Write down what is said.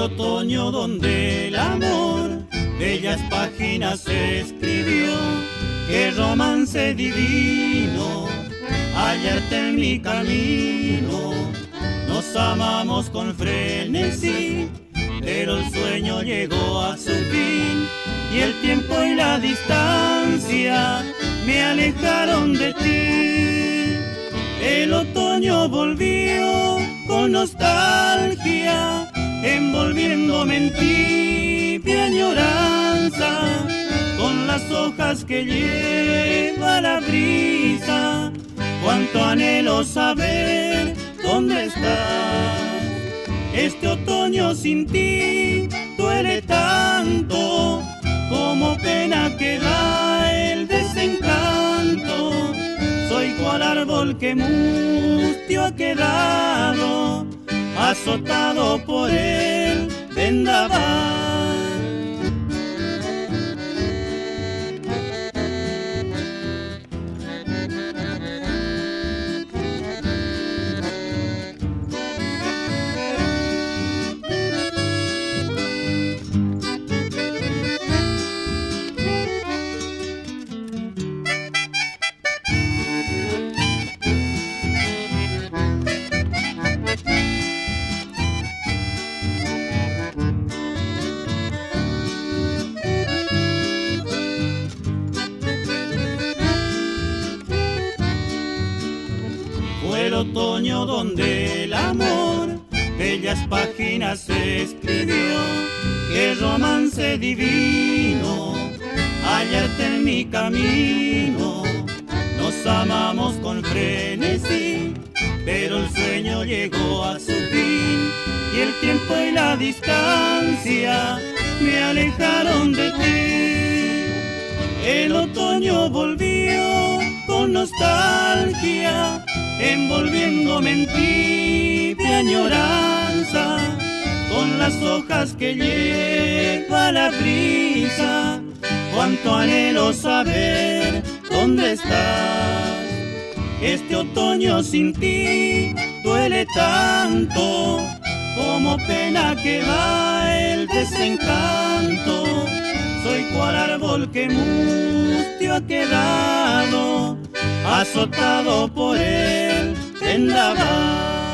otoño donde el amor bellas páginas escribió. Qué romance divino hallarte en mi camino. Nos amamos con frenesí, pero el sueño llegó a su fin, y el tiempo y la distancia me alejaron de ti. El otoño volvió con nostalgia, envolviéndome en tibia añoranza, con las hojas que lleva la brisa. Cuánto anhelo saber dónde estás. Este otoño sin ti duele tanto, como pena que da el desencanto. Soy cual árbol que mustio ha quedado, azotado por el vendaval. Fue el otoño donde el amor bellas páginas escribió. Qué romance divino hallarte en mi camino. Nos amamos con frenesí, pero el sueño llegó a su fin, y el tiempo y la distancia me alejaron de ti. El otoño volvió con nostalgia, envolviéndome en tibia añoranza, con las hojas que lleva la brisa. Cuánto anhelo saber dónde estás. Este otoño sin ti duele tanto, como pena que da el desencanto. Soy cual árbol que mustio ha quedado, azotado por el vendaval.